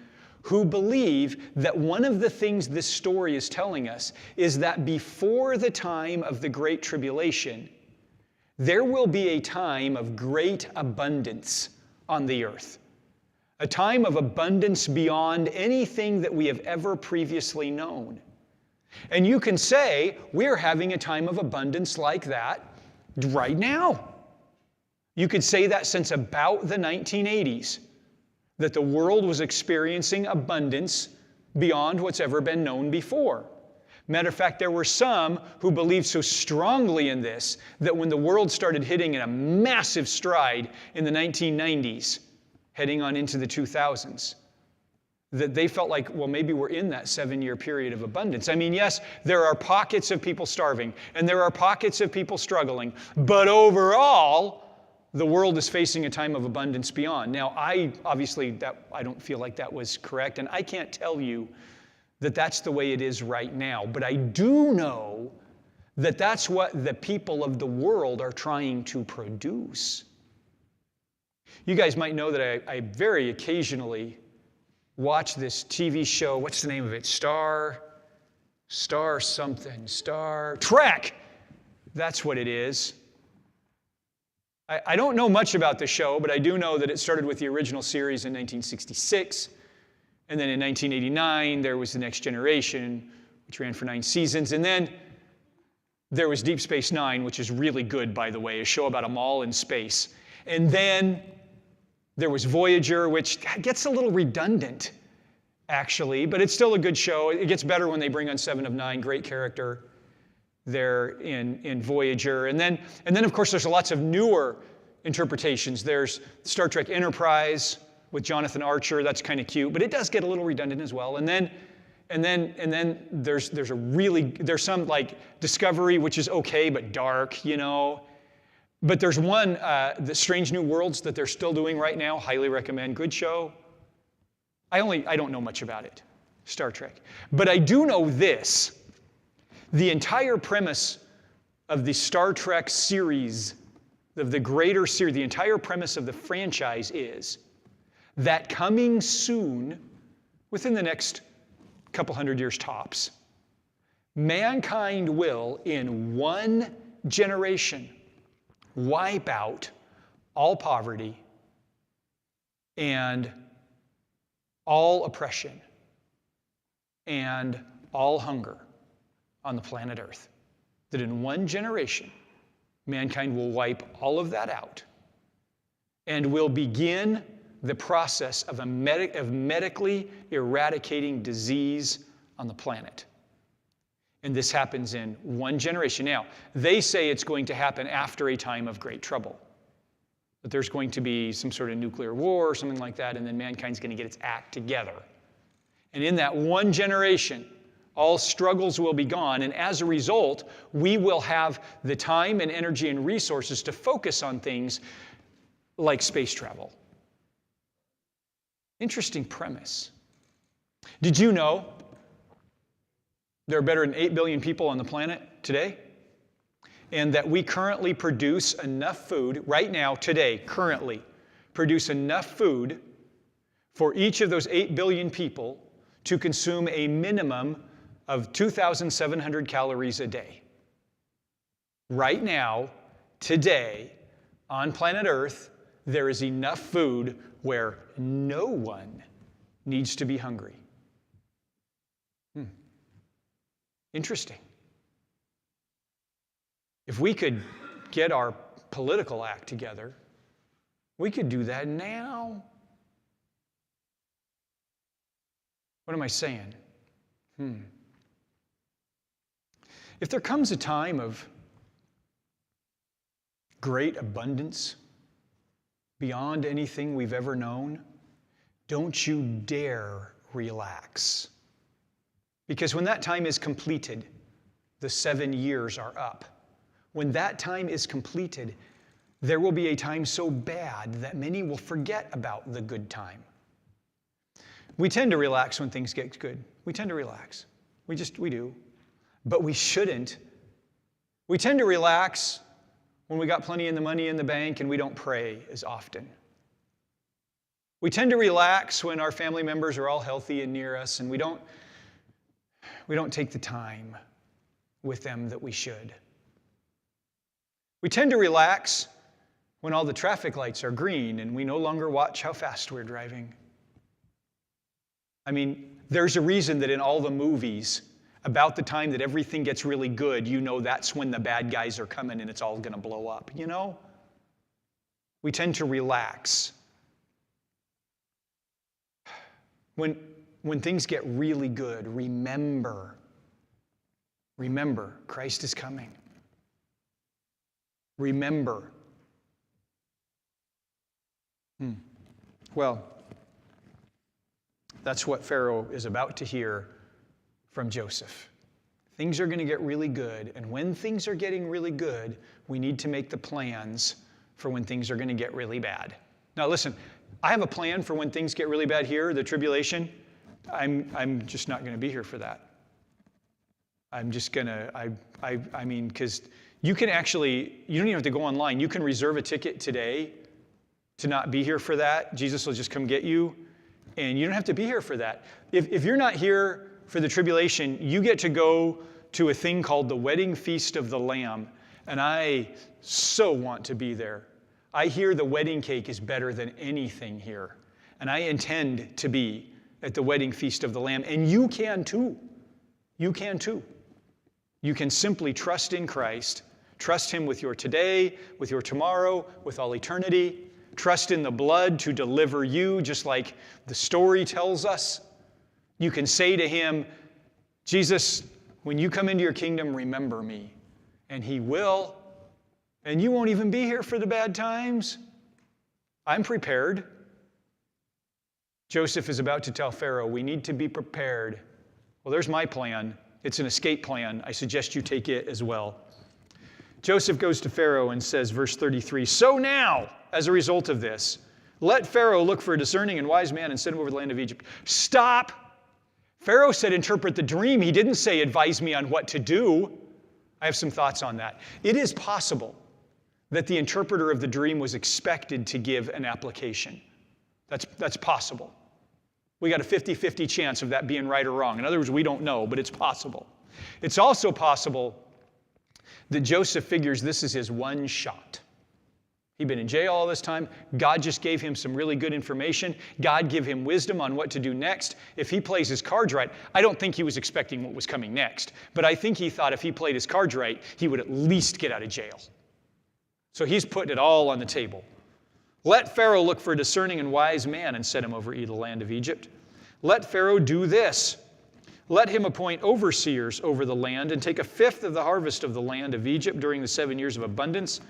A: who believe that one of the things this story is telling us is that before the time of the Great Tribulation, there will be a time of great abundance on the earth. A time of abundance beyond anything that we have ever previously known. And you can say, we're having a time of abundance like that right now. You could say that since about the 1980s, that the world was experiencing abundance beyond what's ever been known before. Matter of fact, there were some who believed so strongly in this that when the world started hitting in a massive stride in the 1990s, heading on into the 2000s, that they felt like, well, maybe we're in that 7-year period of abundance. I mean, yes, there are pockets of people starving, and there are pockets of people struggling, but overall, the world is facing a time of abundance beyond. Now, I don't feel like that was correct, and I can't tell you that that's the way it is right now. But I do know that that's what the people of the world are trying to produce. You guys might know that I very occasionally watch this TV show. What's the name of it? Star Trek. That's what it is. I don't know much about the show, but I do know that it started with the original series in 1966. And then in 1989, there was The Next Generation, which ran for 9 seasons. And then there was Deep Space Nine, which is really good, by the way, a show about a mall in space. And then there was Voyager, which gets a little redundant, actually, but it's still a good show. It gets better when they bring on Seven of Nine, great character there in Voyager. And then, of course, there's lots of newer interpretations. There's Star Trek Enterprise with Jonathan Archer. That's kind of cute, but it does get a little redundant as well. And then there's some like Discovery, which is okay but dark, you know. But there's one, the Strange New Worlds, that they're still doing right now. Highly recommend. Good show. I don't know much about it, Star Trek. But I do know this. The entire premise of the Star Trek series, of the greater series, the entire premise of the franchise is that coming soon, within the next couple hundred years tops, mankind will, in one generation, wipe out all poverty and all oppression and all hunger on the planet Earth. That in one generation, mankind will wipe all of that out and will begin the process of medically eradicating disease on the planet. And this happens in one generation. Now, they say it's going to happen after a time of great trouble. That there's going to be some sort of nuclear war or something like that, and then mankind's going to get its act together. And in that one generation, all struggles will be gone, and as a result, we will have the time and energy and resources to focus on things like space travel. Interesting premise. Did you know there are better than 8 billion people on the planet today? And that we currently produce enough food, right now, today, currently, produce enough food for each of those 8 billion people to consume a minimum of 2,700 calories a day. Right now, today, on planet Earth, there is enough food where no one needs to be hungry. Interesting. If we could get our political act together, we could do that now. What am I saying? If there comes a time of great abundance beyond anything we've ever known, don't you dare relax. Because when that time is completed, the 7 years are up. When that time is completed, there will be a time so bad that many will forget about the good time. We tend to relax when things get good. We tend to relax. We do. But we shouldn't. We tend to relax when we got plenty of the money in the bank and we don't pray as often. We tend to relax when our family members are all healthy and near us and we don't take the time with them that we should. We tend to relax when all the traffic lights are green and we no longer watch how fast we're driving. I mean, there's a reason that in all the movies about the time that everything gets really good, you know that's when the bad guys are coming and it's all going to blow up, you know? We tend to relax. When things get really good, remember, Christ is coming. Remember. Well, that's what Pharaoh is about to hear from Joseph. Things are going to get really good, and when things are getting really good, we need to make the plans for when things are going to get really bad. Now listen, I have a plan for when things get really bad here, the tribulation. I'm just not going to be here for that. I'm just going to, I mean, because you can actually, you don't even have to go online. You can reserve a ticket today to not be here for that. Jesus will just come get you, and you don't have to be here for that. If you're not here for the tribulation, you get to go to a thing called the Wedding Feast of the Lamb, and I so want to be there. I hear the wedding cake is better than anything here, and I intend to be at the Wedding Feast of the Lamb, and you can too. You can too. You can simply trust in Christ, trust Him with your today, with your tomorrow, with all eternity. Trust in the blood to deliver you, just like the story tells us. You can say to Him, Jesus, when you come into your kingdom, remember me. And He will. And you won't even be here for the bad times. I'm prepared. Joseph is about to tell Pharaoh, we need to be prepared. Well, there's my plan. It's an escape plan. I suggest you take it as well. Joseph goes to Pharaoh and says, verse 33, so now, as a result of this, let Pharaoh look for a discerning and wise man and send him over the land of Egypt. Stop! Pharaoh said, interpret the dream. He didn't say, advise me on what to do. I have some thoughts on that. It is possible that the interpreter of the dream was expected to give an application. That's possible. We got a 50-50 chance of that being right or wrong. In other words, we don't know, but it's possible. It's also possible that Joseph figures this is his one shot. He'd been in jail all this time. God just gave him some really good information. God gave him wisdom on what to do next. If he plays his cards right, I don't think he was expecting what was coming next, but I think he thought if he played his cards right, he would at least get out of jail. So he's putting it all on the table. Let Pharaoh look for a discerning and wise man and set him over the land of Egypt. Let Pharaoh do this. Let him appoint overseers over the land and take a fifth of the harvest of the land of Egypt during the 7 years of abundance.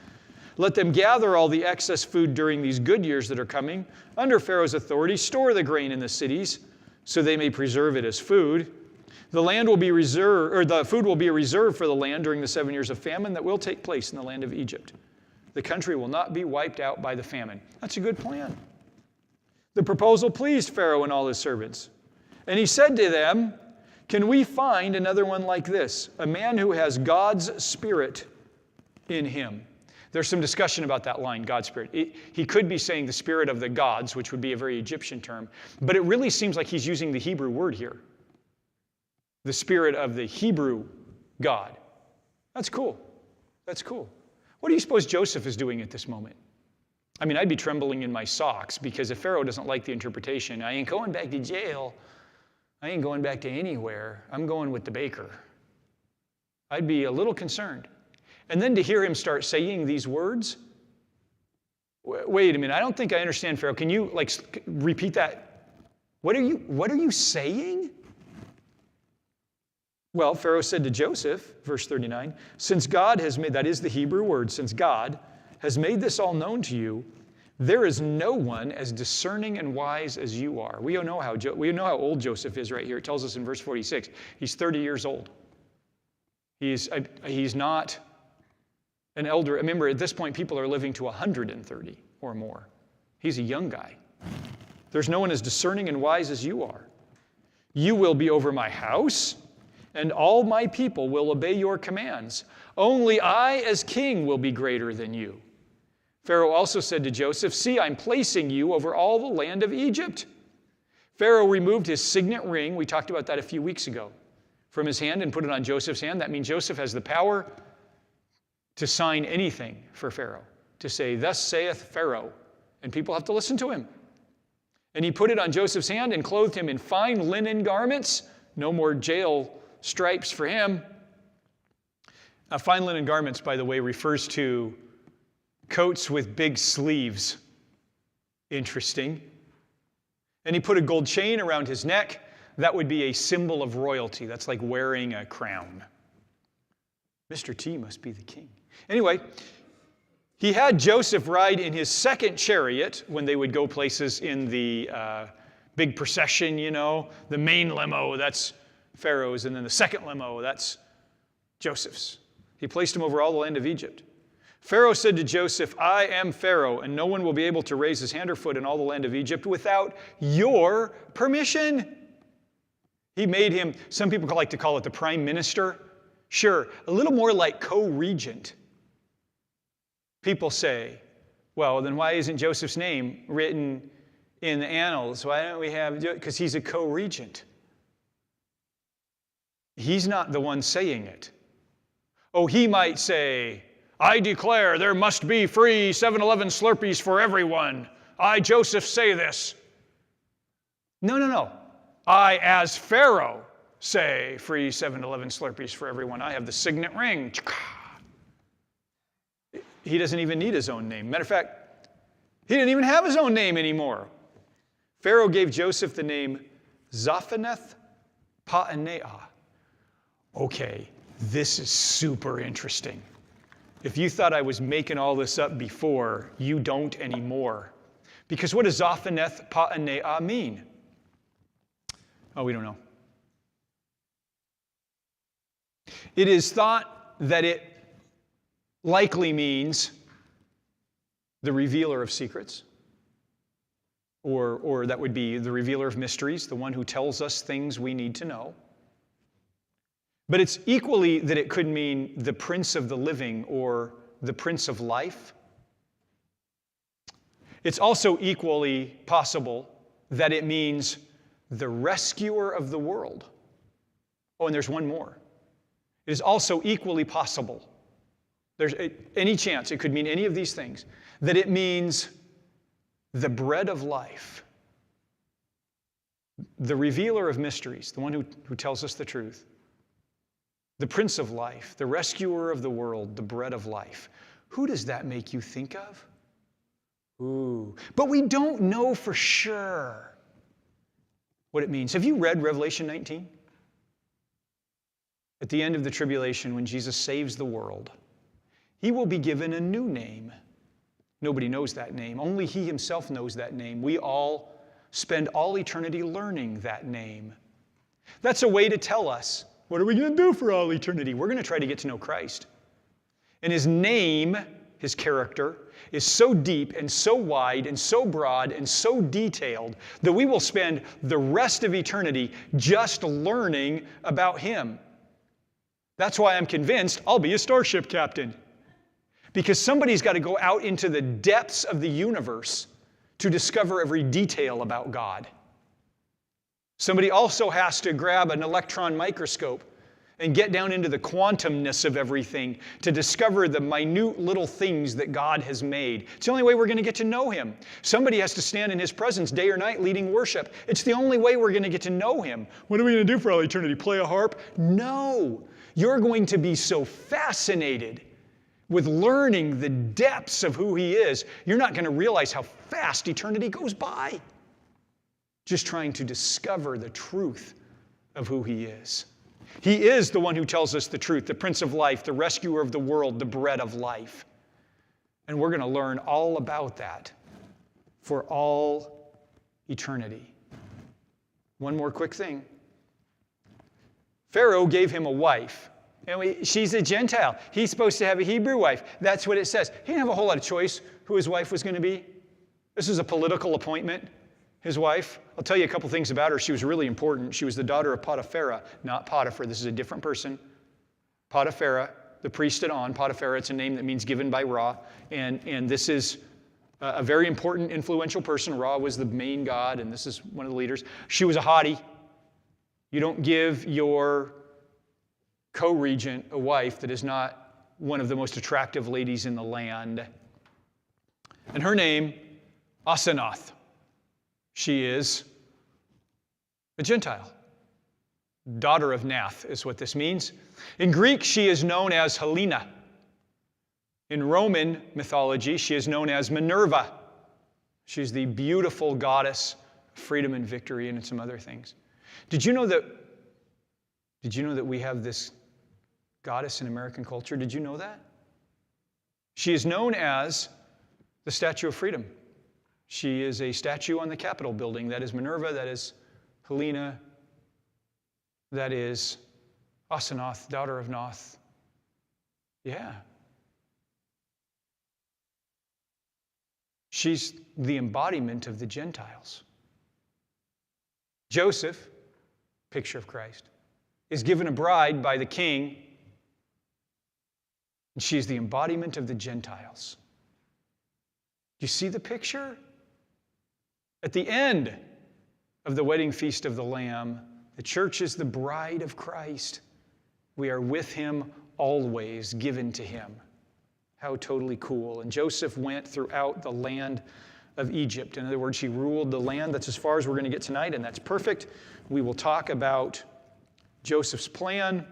A: Let them gather all the excess food during these good years that are coming. Under Pharaoh's authority, store the grain in the cities so they may preserve it as food. The land will be reserved, or the food will be a reserve for the land during the 7 years of famine that will take place in the land of Egypt. The country will not be wiped out by the famine. That's a good plan. The proposal pleased Pharaoh and all his servants. And he said to them, can we find another one like this, a man who has God's Spirit in him? There's some discussion about that line, God's Spirit. He could be saying the spirit of the gods, which would be a very Egyptian term, but it really seems like he's using the Hebrew word here. The spirit of the Hebrew God. That's cool. That's cool. What do you suppose Joseph is doing at this moment? I mean, I'd be trembling in my socks because if Pharaoh doesn't like the interpretation, I ain't going back to jail. I ain't going back to anywhere. I'm going with the baker. I'd be a little concerned. And then to hear him start saying these words, wait a minute, I don't think I understand, Pharaoh. Can you repeat that? What are you saying? Well, Pharaoh said to Joseph, verse 39, since God has made, that is the Hebrew word, since God has made this all known to you, there is no one as discerning and wise as you are. We know how old Joseph is right here. It tells us in verse 46. He's 30 years old. He's not an elder. Remember, at this point, people are living to 130 or more. He's a young guy. There's no one as discerning and wise as you are. You will be over my house, and all my people will obey your commands. Only I, as king, will be greater than you. Pharaoh also said to Joseph, see, I'm placing you over all the land of Egypt. Pharaoh removed his signet ring, we talked about that a few weeks ago, from his hand and put it on Joseph's hand. That means Joseph has the power to sign anything for Pharaoh, to say, thus saith Pharaoh, and people have to listen to him. And he put it on Joseph's hand and clothed him in fine linen garments. No more jail stripes for him. Fine linen garments, by the way, refers to coats with big sleeves. Interesting. And he put a gold chain around his neck. That would be a symbol of royalty. That's like wearing a crown. Mr. T must be the king. Anyway, he had Joseph ride in his second chariot when they would go places in the big procession, you know. The main limo, that's Pharaoh's, and then the second limo, that's Joseph's. He placed him over all the land of Egypt. Pharaoh said to Joseph, I am Pharaoh, and no one will be able to raise his hand or foot in all the land of Egypt without your permission. He made him, some people like to call it the prime minister. Sure, a little more like co-regent. People say, well, then why isn't Joseph's name written in the annals? Why don't we have, because he's a co-regent. He's not the one saying it. Oh, he might say, I declare there must be free 7-Eleven Slurpees for everyone. I, Joseph, say this. No. I, as Pharaoh, say free 7-Eleven Slurpees for everyone. I have the signet ring. He doesn't even need his own name. Matter of fact, he didn't even have his own name anymore. Pharaoh gave Joseph the name Zaphenath-Paaneah. Okay, this is super interesting. If you thought I was making all this up before, you don't anymore. Because what does Zaphenath-Paaneah mean? Oh, we don't know. It is thought that it likely means the revealer of secrets, or that would be the revealer of mysteries, the one who tells us things we need to know. But it's equally that it could mean the Prince of the Living or the Prince of Life. It's also equally possible that it means the rescuer of the world. Oh, and there's one more. It is also equally possible, there's any chance, it could mean any of these things, that it means the bread of life, the revealer of mysteries, the one who tells us the truth, the Prince of Life, the rescuer of the world, the bread of life. Who does that make you think of? Ooh, but we don't know for sure what it means. Have you read Revelation 19? At the end of the tribulation, when Jesus saves the world, he will be given a new name. Nobody knows that name. Only he himself knows that name. We all spend all eternity learning that name. That's a way to tell us, what are we going to do for all eternity? We're going to try to get to know Christ. And his name, his character, is so deep and so wide and so broad and so detailed that we will spend the rest of eternity just learning about him. That's why I'm convinced I'll be a starship captain. Because somebody's got to go out into the depths of the universe to discover every detail about God. Somebody also has to grab an electron microscope and get down into the quantumness of everything to discover the minute little things that God has made. It's the only way we're going to get to know him. Somebody has to stand in his presence day or night leading worship. It's the only way we're going to get to know him. What are we going to do for all eternity? Play a harp? No. You're going to be so fascinated with learning the depths of who he is, you're not going to realize how fast eternity goes by. Just trying to discover the truth of who he is. He is the one who tells us the truth, the Prince of Life, the rescuer of the world, the bread of life. And we're going to learn all about that for all eternity. One more quick thing. Pharaoh gave him a wife. And she's a Gentile. He's supposed to have a Hebrew wife. That's what it says. He didn't have a whole lot of choice who his wife was going to be. This is a political appointment. His wife, I'll tell you a couple things about her. She was really important. She was the daughter of Potiphar, not Potiphar. This is a different person. Potiphar, the priest at On. Potiphar, it's a name that means given by Ra. And this is a very important, influential person. Ra was the main god, and this is one of the leaders. She was a hottie. You don't give your co-regent a wife that is not one of the most attractive ladies in the land. And her name, Asenath. She is a Gentile. daughter of Nath is what this means. In Greek, she is known as Helena. In Roman mythology, she is known as Minerva. She's the beautiful goddess of freedom and victory and some other things. Did you know that we have this goddess in American culture? Did you know that? She is known as the Statue of Freedom. She is a statue on the Capitol building. That is Minerva, that is Helena, that is Asenath, daughter of Noth. Yeah. She's the embodiment of the Gentiles. Joseph, picture of Christ, is given a bride by the king, and she's the embodiment of the Gentiles. You see the picture? At the end of the wedding feast of the Lamb, the church is the bride of Christ. We are with him always, given to him. How totally cool. And Joseph went throughout the land of Egypt. In other words, he ruled the land. That's as far as we're going to get tonight, and that's perfect. We will talk about Joseph's plan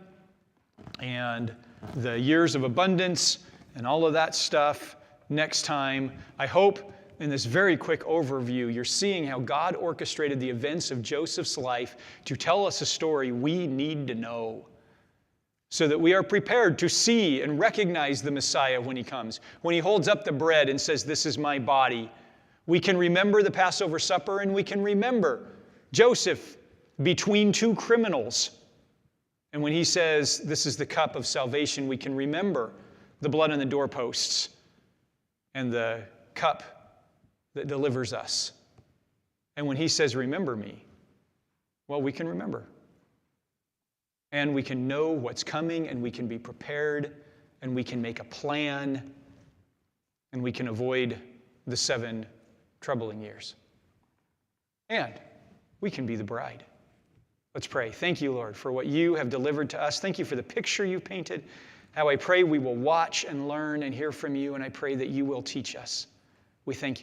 A: and the years of abundance and all of that stuff next time. I hope in this very quick overview, you're seeing how God orchestrated the events of Joseph's life to tell us a story we need to know so that we are prepared to see and recognize the Messiah when he comes. When he holds up the bread and says, "This is my body," we can remember the Passover supper, and we can remember Joseph between two criminals. And when he says, "This is the cup of salvation," we can remember the blood on the doorposts and the cup that delivers us. And when he says, "Remember me," well, we can remember. And we can know what's coming, and we can be prepared, and we can make a plan, and we can avoid the 7 troubling years. And we can be the bride. Let's pray. Thank you, Lord, for what you have delivered to us. Thank you for the picture you painted. How I pray we will watch and learn and hear from you, and I pray that you will teach us. We thank you.